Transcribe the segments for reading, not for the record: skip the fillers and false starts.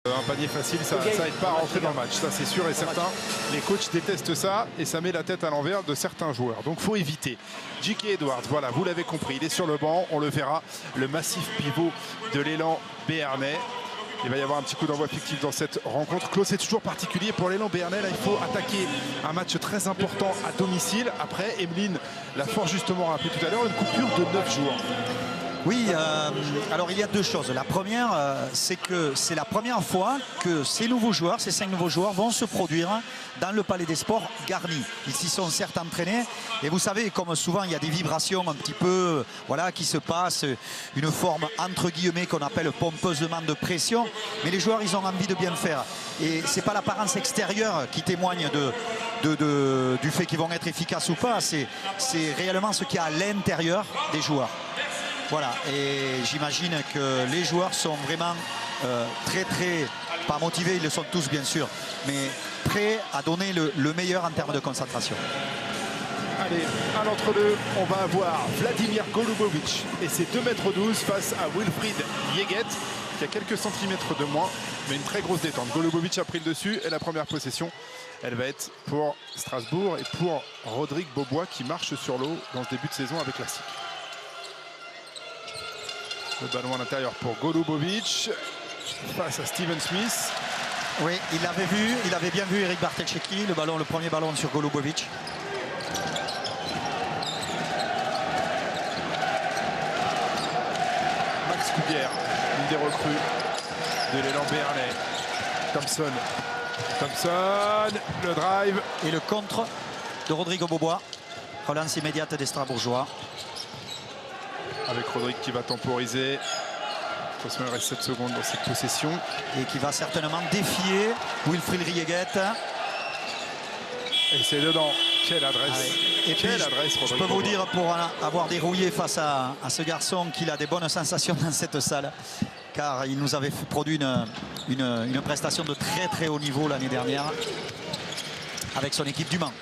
Un panier facile, ça aide pas à rentrer dans le match, ça c'est sûr et certain. Les coachs détestent ça et ça met la tête à l'envers de certains joueurs. Donc faut éviter. J.K. Edwards, voilà, vous l'avez compris, il est sur le banc, on le verra. Le massif pivot de l'élan béarnais. Il va y avoir un petit coup d'envoi fictif dans cette rencontre. Claude, c'est toujours particulier pour l'élan béarnais. Là, il faut attaquer un match très important à domicile. Après, Emeline l'a fort justement rappelé tout à l'heure, une coupure de 9 jours. Oui, alors il y a deux choses. La première, c'est que c'est la première fois que ces nouveaux joueurs, ces 5 nouveaux joueurs vont se produire dans le Palais des Sports garni. Ils s'y sont certes entraînés et vous savez, comme souvent il y a des vibrations un petit peu voilà, qui se passent, une forme entre guillemets qu'on appelle pompeusement de pression, mais les joueurs ils ont envie de bien faire et c'est pas l'apparence extérieure qui témoigne du fait qu'ils vont être efficaces ou pas, c'est réellement ce qu'il y a à l'intérieur des joueurs. Voilà, et j'imagine que les joueurs sont vraiment très, pas motivés, ils le sont tous bien sûr, mais prêts à donner le meilleur en termes de concentration. Allez, à l'entre-deux, on va avoir Vladimir Golubovic et ses 2,12 m face à Wilfried Yeget, qui a quelques centimètres de moins, mais une très grosse détente. Golubovic a pris le dessus et la première possession, elle va être pour Strasbourg et pour Rodrigue Beaubois qui marche sur l'eau dans ce début de saison avec la SIC. Le ballon à l'intérieur pour Golubovic face à Steven Smith. Oui, il l'avait vu, il avait bien vu Eric Bartelcheki, le premier ballon sur Golubovic. Max Couguer, une des recrues de l'élan béarnais. Thompson, le drive. Et le contre de Rodrigue Beaubois. Relance immédiate des Strasbourgeois. Avec Rodrigue qui va temporiser. De toute façon, il reste 7 secondes dans cette possession. Et qui va certainement défier Wilfried Yeget. Et c'est dedans. Quelle adresse. Ah oui. Et quelle puis, adresse, je peux vous dire, pour avoir dérouillé face à ce garçon, qu'il a des bonnes sensations dans cette salle. Car il nous avait produit une prestation de très haut niveau l'année dernière. Avec son équipe du Mans.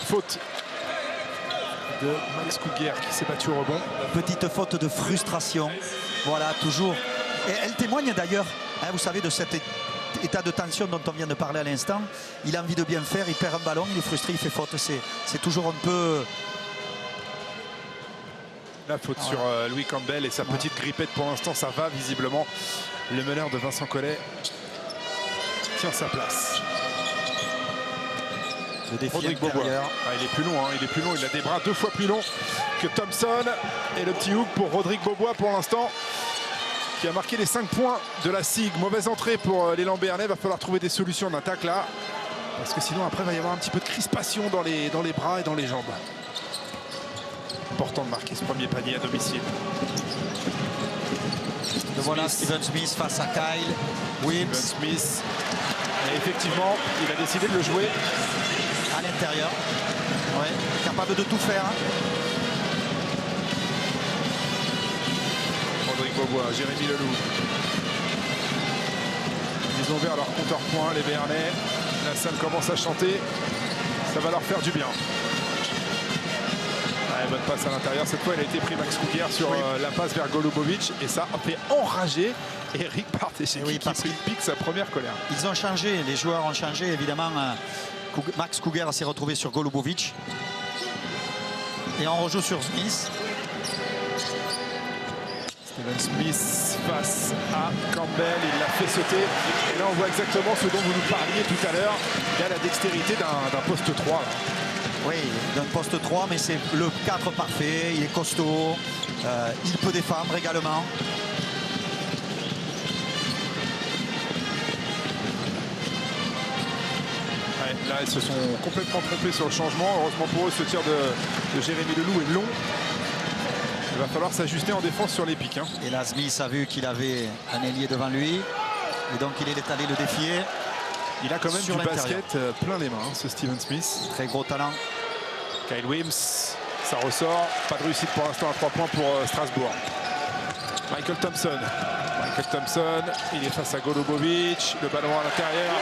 Faute de Max Couguer qui s'est battu au rebond. Petite faute de frustration. Voilà, toujours. Et elle témoigne d'ailleurs, hein, vous savez, de cet état de tension dont on vient de parler à l'instant. Il a envie de bien faire, il perd un ballon, il est frustré, il fait faute. C'est toujours un peu... La faute sur Louis Campbell et sa petite grippette pour l'instant, ça va visiblement. Le meneur de Vincent Collet tient sa place. Le défi Rodrigue Beaubois. Il est plus long, hein, il a des bras 2 fois plus longs que Thompson. Et le petit hook pour Rodrigue Beaubois pour l'instant, qui a marqué les 5 points de la SIG. Mauvaise entrée pour l'élan béarnais, va falloir trouver des solutions d'attaque là. Parce que sinon après il va y avoir un petit peu de crispation dans les bras et dans les jambes. Important de marquer ce premier panier à domicile. Voilà Steven Smith face à Kyle Wims. Steven Smith. Et effectivement, il a décidé de le jouer à l'intérieur. Ouais, capable de tout faire. Rodrigue Beaubois, Jérémy Leloup. Ils ont ouvert leur compteur point, les Béarnais. La salle commence à chanter. Ça va leur faire du bien. Ouais, bonne passe à l'intérieur. Cette fois, il a été pris Max Couguer sur la passe vers Golubovic. Et ça a fait enrager Eric Bartelcheki qui pique sa première colère. Ils ont changé, les joueurs ont changé. Évidemment, Max Couguer s'est retrouvé sur Golubovic. Et on rejoue sur Smith. Steven Smith face à Campbell, il l'a fait sauter. Et là, on voit exactement ce dont vous nous parliez tout à l'heure. Il y a la dextérité d'un poste 3. Là. Oui, d'un poste 3, mais c'est le 4 parfait. Il est costaud. Il peut défendre également. Là, ils se sont complètement trompés sur le changement. Heureusement pour eux, ce tir de Jérémy Leloup est long. Il va falloir s'ajuster en défense sur les pics. Hein. Et là, Smith a vu qu'il avait un ailier devant lui. Et donc, il est allé le défier. Il a quand même du basket plein les mains, ce Steven Smith. Très gros talent. Kyle Wims, ça ressort. Pas de réussite pour l'instant à 3 points pour Strasbourg. Michael Thompson, il est face à Golubovic. Le ballon à l'intérieur.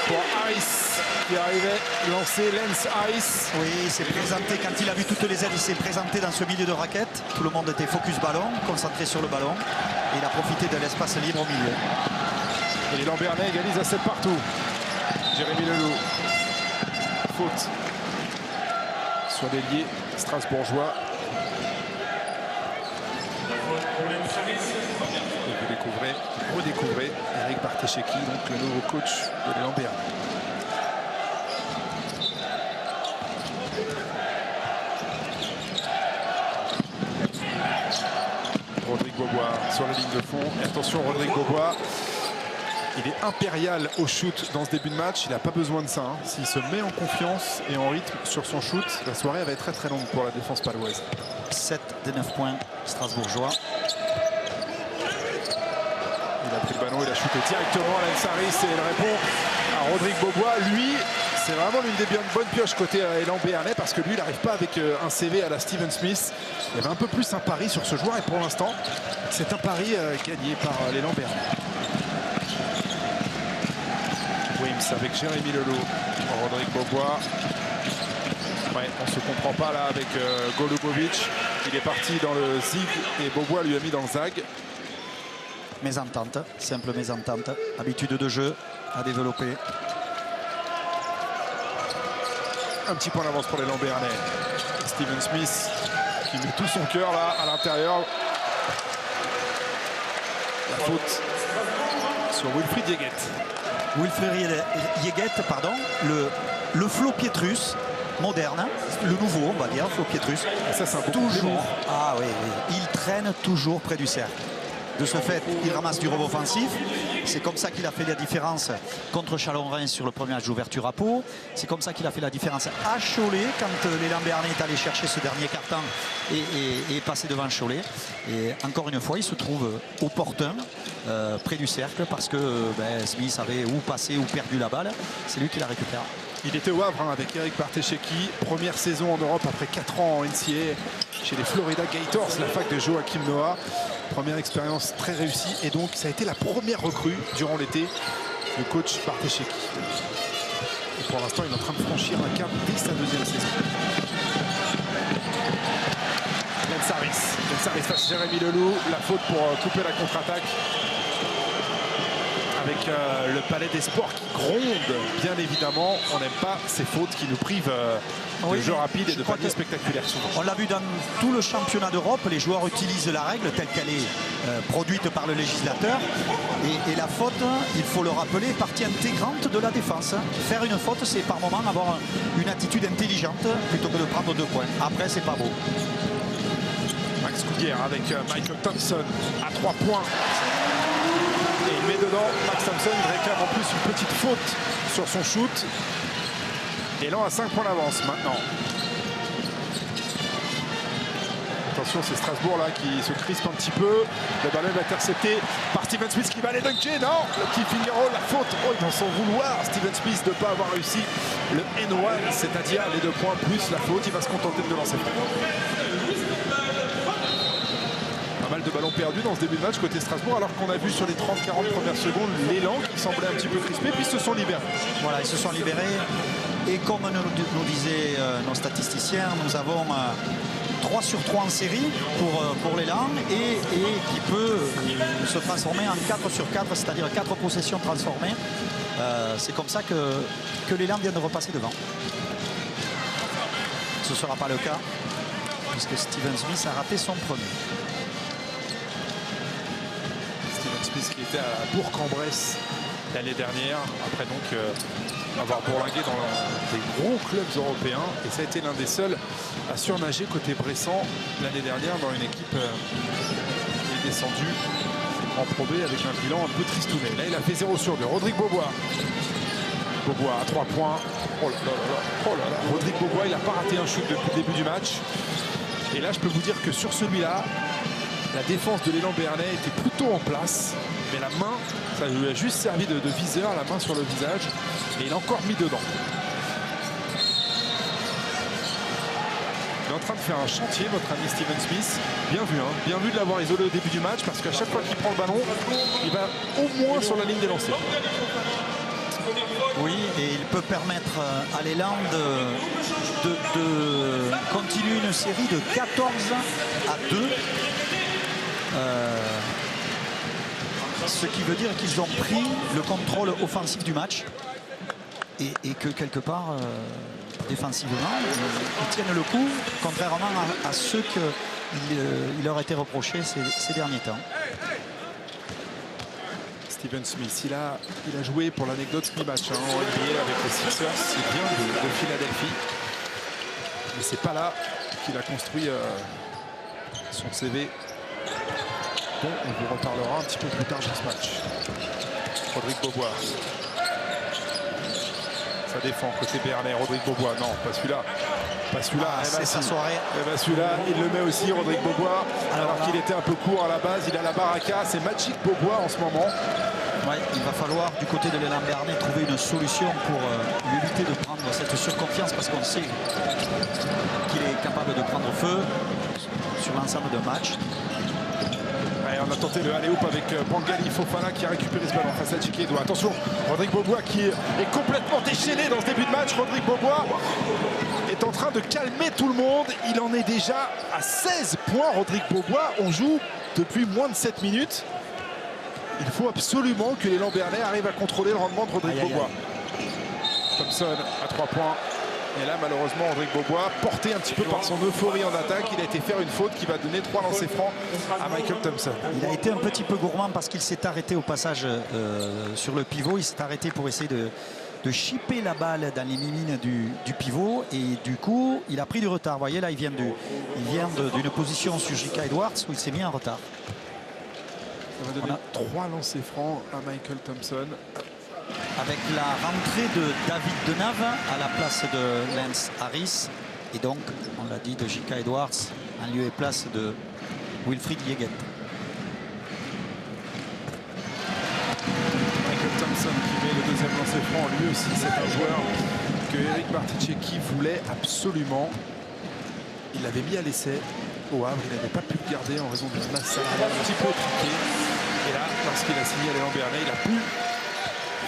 pour Harris qui arrivait lancer Lance Harris. Oui, il s'est présenté, quand il a vu toutes les aides, il s'est présenté dans ce milieu de raquette. Tout le monde était focus ballon, concentré sur le ballon. Et il a profité de l'espace libre au milieu. Et les Lambernais égalisent à 7 partout. Jérémy Leloup. Faute sur l'ailier strasbourgeois. Et vous redécouvrez Eric Bartesheki, donc le nouveau coach de les Lambernais. Rodrigue Beaubois sur la ligne de fond. Et attention, Rodrigue Beaubois, il est impérial au shoot dans ce début de match. Il n'a pas besoin de ça. Hein. S'il se met en confiance et en rythme sur son shoot, la soirée va être très très longue pour la défense paloise. 7 des 9 points strasbourgeois. Il a pris le ballon, il a shooté directement à Lance Harris et il répond à Rodrigue Beaubois. Lui, c'est vraiment l'une des bonnes pioches côté Élan Béarnais parce que lui, il n'arrive pas avec un CV à la Steven Smith. Il y avait un peu plus un pari sur ce joueur et pour l'instant, c'est un pari gagné par l'Élan Béarnais. Wims avec Jérémy Leloup, Rodrigue Beaubois. Ouais, on ne se comprend pas là avec Golubovic. Il est parti dans le zig et Beaubois lui a mis dans le zag. Mésentente, simple mésentente. Habitude de jeu à développer. Un petit point d'avance pour les Lambernais. Steven Smith qui met tout son cœur là à l'intérieur. La faute sur Wilfried Yeguet. Wilfried Yeguet, pardon, le Flo Pietrus moderne, le nouveau, on va dire, Flo Pietrus. Et ça, c'est un beau toujours. compliment. Ah oui, oui, il traîne toujours près du cercle. De ce fait, il ramasse du rebond offensif. C'est comme ça qu'il a fait la différence contre Chalon-Reims sur le premier match d'ouverture à Pau. C'est comme ça qu'il a fait la différence à Cholet quand l'élan Béarnais est allé chercher ce dernier carton et est passé devant Cholet. Et encore une fois, il se trouve opportun près du cercle parce que Smith avait ou passé ou perdu la balle. C'est lui qui la récupère. Il était au Havre avec Eric Bartesheki. Première saison en Europe après 4 ans en NCAA chez les Florida Gators, la fac de Joachim Noah. Première expérience très réussie et donc ça a été la première recrue durant l'été du coach Bartesheki. Et pour l'instant, il est en train de franchir un cap dès sa deuxième saison. Lance Harris face à Jérémy Leloup. La faute pour couper la contre-attaque. Avec le Palais des Sports qui gronde, bien évidemment. On n'aime pas ces fautes qui nous privent de jeu rapide et de paniers spectaculaires souvent. On l'a vu dans tout le championnat d'Europe, les joueurs utilisent la règle telle qu'elle est produite par le législateur. Et la faute, il faut le rappeler, est partie intégrante de la défense. Faire une faute, c'est par moment avoir une attitude intelligente plutôt que de prendre 2 points. Après, c'est pas beau. Max Couguière avec Michael Thompson à 3 points. Et il met dedans. Max Thompson, il réclame en plus une petite faute sur son shoot. Élan à 5 points d'avance maintenant. Attention, c'est Strasbourg là qui se crispe un petit peu. Le ballon est intercepté par Steven Smith qui va aller dunker. Non, le petit Figaro, la faute. Oh, dans son vouloir, Steven Smith de ne pas avoir réussi le N1, c'est-à-dire les 2 points plus la faute. Il va se contenter de lancer. Pas mal de ballons perdus dans ce début de match côté Strasbourg, alors qu'on a vu sur les 30-40 premières secondes l'élan qui semblait un petit peu crispé, puis ils se sont libérés. Voilà, ils se sont libérés. Et comme nous disaient nos statisticiens, nous avons 3 sur 3 en série pour l'élan et qui peut se transformer en 4 sur 4, c'est-à-dire 4 possessions transformées. C'est comme ça que l'élan vient de repasser devant. Ce ne sera pas le cas puisque Steven Smith a raté son premier. Qui était à Bourg-en-Bresse l'année dernière, après donc avoir bourlingué dans des gros clubs européens, et ça a été l'un des seuls à surnager côté Bressan l'année dernière dans une équipe qui est descendue en Pro B avec un bilan un peu tristouné. Là il a fait 0 sur 2. Rodrigue Beaubois à 3 points. Oh là là là, oh là là. Rodrigue Beaubois, il n'a pas raté un shoot depuis le début du match, et là je peux vous dire que sur celui-là la défense de l'élan Béarnais était plutôt en place, mais la main, ça lui a juste servi de viseur, la main sur le visage, et il a encore mis dedans. Il est en train de faire un chantier, votre ami Steven Smith. Bien vu, hein, bien vu de l'avoir isolé au début du match, parce qu'à chaque fois qu'il prend le ballon, il va au moins sur la ligne des lancers. Oui, et il peut permettre à l'élan de continuer une série de 14-2. Ce qui veut dire qu'ils ont pris le contrôle offensif du match et que quelque part, défensivement, ils tiennent le coup, contrairement à ceux qu'il leur était reproché ces derniers temps. Steven Smith, il a joué pour l'anecdote mi-match en NBA avec les Sixers, c'est bien de Philadelphie. Mais c'est pas là qu'il a construit son CV. Bon, on vous reparlera un petit peu plus tard dans ce match. Rodrigue Beaubois. Ça défend côté Béarnais. Rodrigue Beaubois, non, pas celui-là. Pas celui-là. C'est sa soirée. Celui-là, il le met aussi, Rodrigue Beaubois. Alors qu'il était un peu court à la base, il a la baraka. C'est Magic Beaubois en ce moment. Ouais, il va falloir du côté de l'élan Béarnais trouver une solution pour lui éviter de prendre cette surconfiance parce qu'on sait qu'il est capable de prendre feu sur l'ensemble d'un match. Ouais, on a tenté le aller-hoop avec Bangali Fofana qui a récupéré ce ballon face à Djiké Edouard. Attention, Rodrigue Beaubois qui est complètement déchaîné dans ce début de match. Rodrigue Beaubois est en train de calmer tout le monde. Il en est déjà à 16 points. Rodrigue Beaubois, on joue depuis moins de 7 minutes. Il faut absolument que l'élan Béarnais arrive à contrôler le rendement de Rodrigue Beaubois. Thompson à 3 points. Et là, malheureusement, Rodrigue Beaubois, porté un petit peu par son euphorie en attaque, il a été faire une faute qui va donner 3 lancers francs à Michael Thompson. Il a été un petit peu gourmand parce qu'il s'est arrêté au passage sur le pivot. Il s'est arrêté pour essayer de chipper la balle dans les mimines du pivot. Et du coup, il a pris du retard. Vous voyez, là, il vient d'une position sur J.K. Edwards où il s'est mis en retard. Ça va donner 3 lancers francs à Michael Thompson. Avec la rentrée de David Denave à la place de Lance Harris. Et donc, on l'a dit, de J.K. Edwards en lieu et place de Wilfried Yeget. Michael Thompson qui met le deuxième lancer franc. Lui aussi, c'est un joueur que Eric Barticecki voulait absolument. Il l'avait mis à l'essai au Havre. Il n'avait pas pu le garder en raison de la masse salariale un petit peu truquée. Et là, lorsqu'il a signé à l'élan Béarnais, il a pu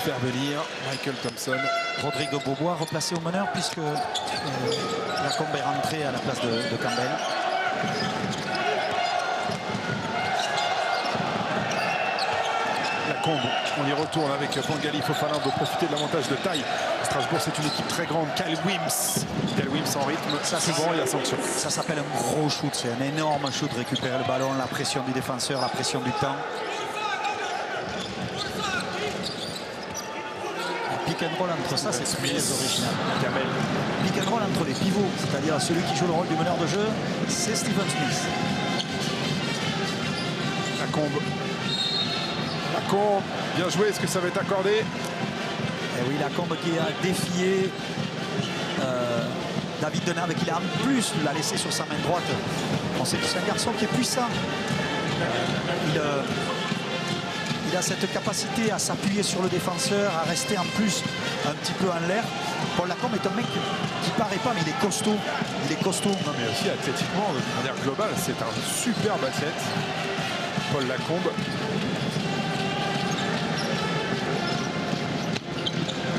faire venir Michael Thompson. Rodrigue Beaubois replacé au meneur puisque Lacombe est rentré à la place de Campbell. Lacombe, on y retourne avec Bangali Fofana. On veut profiter de l'avantage de taille. Strasbourg, c'est une équipe très grande. Kyle Wims. Kyle Wims en rythme. Ça, c'est bon, il y a sanction. Ça s'appelle un gros shoot. C'est un énorme shoot. Récupérer le ballon, la pression du défenseur, la pression du temps. Pick and roll entre ça, c'est très original. Pick and roll entre les pivots, c'est-à-dire celui qui joue le rôle du meneur de jeu, c'est Steven Smith. Lacombe. Lacombe, bien joué, est-ce que ça va être accordé? Et oui, Lacombe qui a défié David Denave, qui a en plus l'a laissé sur sa main droite. On sait que c'est un garçon qui est puissant. Il a cette capacité à s'appuyer sur le défenseur, à rester en plus un petit peu en l'air. Paul Lacombe est un mec qui paraît pas, mais il est costaud. Il est costaud. Non, mais aussi athlétiquement, de manière globale, c'est un superbe athlète. Paul Lacombe.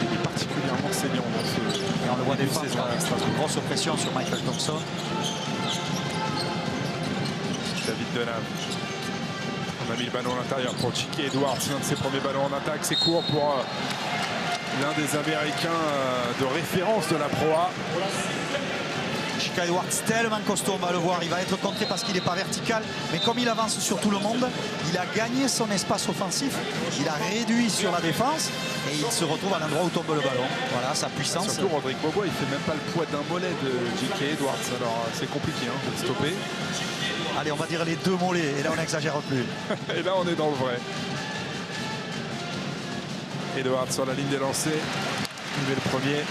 Il est particulièrement saignant dans ce. Et on le voit défendre une grosse pression sur Michael Thompson. David Denave. On a mis le ballon à l'intérieur pour Djiké Edwards, l'un de ses premiers ballons en attaque. C'est court pour l'un des Américains de référence de la Pro A. J.K. Edwards tellement costaud, on va le voir. Il va être contré parce qu'il n'est pas vertical. Mais comme il avance sur tout le monde, il a gagné son espace offensif. Il a réduit sur la défense. Et il se retrouve à l'endroit où tombe le ballon. Voilà, sa puissance. Surtout Rodrigue Beaubois, il ne fait même pas le poids d'un mollet de J.K. Edwards. Alors c'est compliqué de le stopper. Allez, on va dire les 2 mollets. Et là, on n'exagère plus. Et là, on est dans le vrai. Edwards sur la ligne des lancers. Il met le premier.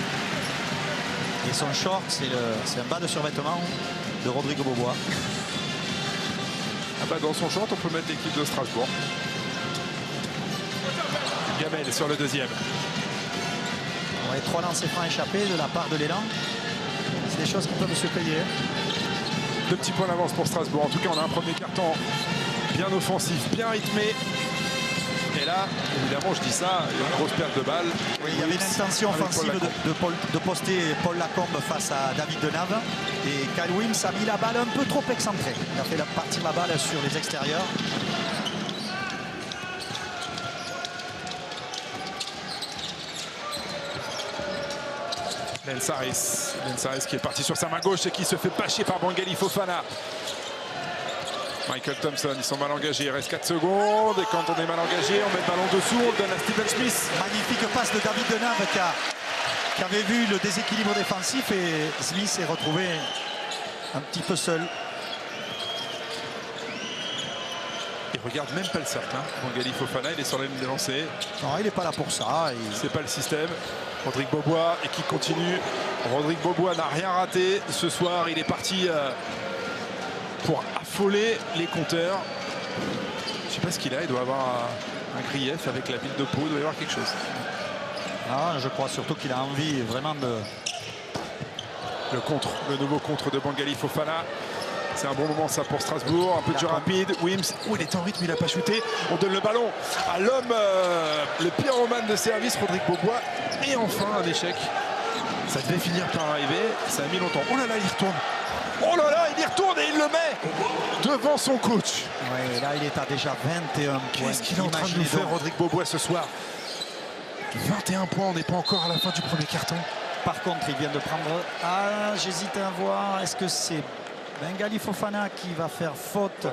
Et son short, c'est un bas de survêtement de Rodrigue Beaubois. Ah bah, dans son short, on peut mettre l'équipe de Strasbourg. Gamel sur le deuxième. Ouais, 3 lancers francs échappés de la part de l'élan. C'est des choses qui peuvent se payer. 2 petits points d'avance pour Strasbourg. En tout cas, on a un premier carton bien offensif, bien rythmé. Et là, évidemment, je dis ça, une grosse perte de balle. Oui, il y avait une intention offensive de poster Paul Lacombe face à David Denave. Et Kyle Williams a mis la balle un peu trop excentrée. Il a fait partir la balle sur les extérieurs. Lensaris qui est parti sur sa main gauche et qui se fait bâcher par Bangali Fofana. Michael Thompson, ils sont mal engagés, il reste 4 secondes et quand on est mal engagé, on met le ballon dessous, on le donne à Steven Smith. Magnifique passe de David Denave qui avait vu le déséquilibre défensif et Smith s'est retrouvé un petit peu seul. Il regarde même pas le cercle, Bangali Fofana, il est sur la ligne des lancers. Non, il n'est pas là pour ça. C'est pas le système. Rodrigue Beaubois et qui continue. Rodrigue Beaubois n'a rien raté ce soir, il est parti pour affoler les compteurs. Je ne sais pas ce qu'il a, il doit avoir un grief avec la ville de Pau, il doit y avoir quelque chose. Ah, je crois surtout qu'il a envie vraiment de... Le nouveau contre de Bangali Fofana. C'est un bon moment ça pour Strasbourg, un peu de jeu rapide. Wims, il était en rythme, il n'a pas shooté. On donne le ballon à l'homme, le pyromane de service, Rodrigue Beaubois. Et enfin un échec. Ça devait finir par arriver, ça a mis longtemps. Oh là là, il retourne. Oh là là, il y retourne et il le met devant son coach. Oui, là il est à déjà 21 points. Qu'est-ce qu'il est en train de nous faire, Rodrigue Beaubois, ce soir? 21 points, on n'est pas encore à la fin du premier carton. Par contre, il vient de prendre... Ah, j'hésite à voir, est-ce que c'est Bangali Fofana qui va faire faute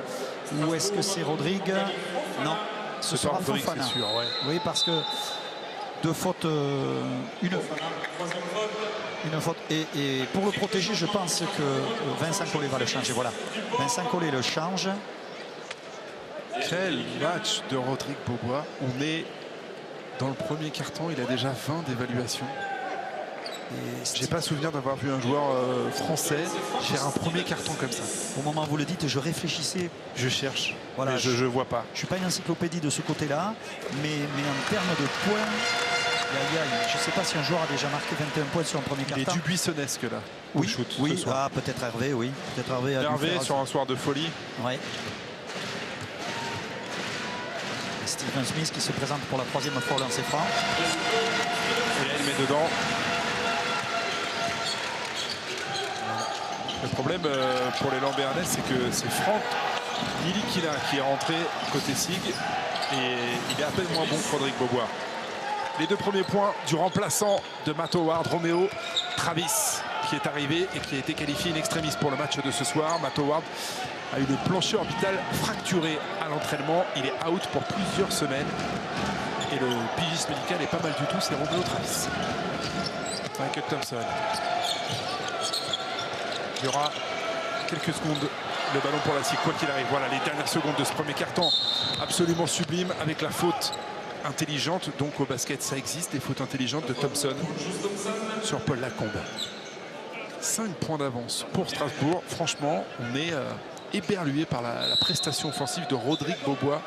ou est-ce que c'est Rodrigue? Non, ce sera Fofana. Sûr, ouais. Oui, parce que deux fautes, une faute. Et pour le protéger, je pense que Vincent Collet va le changer. Voilà, Vincent Collet le change. Quel match de Rodrigue Beaubois. On est dans le premier carton, il a déjà 20 d'évaluation. J'ai pas souvenir d'avoir vu un joueur français faire un premier carton comme ça. Au moment où vous le dites, je réfléchissais. Je cherche, voilà, mais je vois pas. Je suis pas une encyclopédie de ce côté-là, mais en termes de points, je ne sais pas si un joueur a déjà marqué 21 points sur un premier carton. Il est dubuissonnesque là. Oui, shoot, oui. Ah, peut-être Hervé, oui. Peut-être Hervé sur un soir de folie. Ouais. Steven Smith qui se présente pour la 3e fois au lancer franc. Et là, il met dedans. Le problème pour les Lambernais, c'est que c'est Franck Nilikina qui est rentré côté SIG et il est à peine moins bon que Rodrigue Beaubois. Les 2 premiers points du remplaçant de Matt Howard, Roméo Travis, qui est arrivé et qui a été qualifié in extremis pour le match de ce soir. Matt Howard a eu le plancher orbital fracturé à l'entraînement. Il est out pour plusieurs semaines. Et le pigiste médical est pas mal du tout, c'est Roméo Travis. Michael Thompson. Il y aura quelques secondes, le ballon pour la SIG, quoi qu'il arrive. Voilà les dernières secondes de ce premier carton, absolument sublime, avec la faute intelligente. Donc au basket, ça existe, des fautes intelligentes de Thompson sur Paul Lacombe. 5 points d'avance pour Strasbourg. Franchement, on est éberlué par la prestation offensive de Rodrigue Beaubois.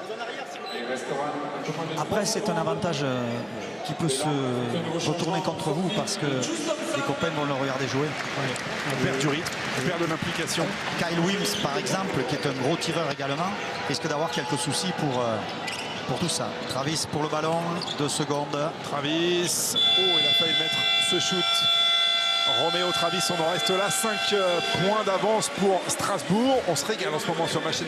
Après, c'est un avantage qui peut se retourner contre vous parce que les copains vont le regarder jouer. On perd du rythme, on perd de l'implication. Kyle Williams, par exemple, qui est un gros tireur également, risque d'avoir quelques soucis pour tout ça. Travis pour le ballon, 2 secondes. Travis, oh, il a failli mettre ce shoot. Roméo Travis, on en reste là. 5 points d'avance pour Strasbourg. On se régale en ce moment sur ma chaîne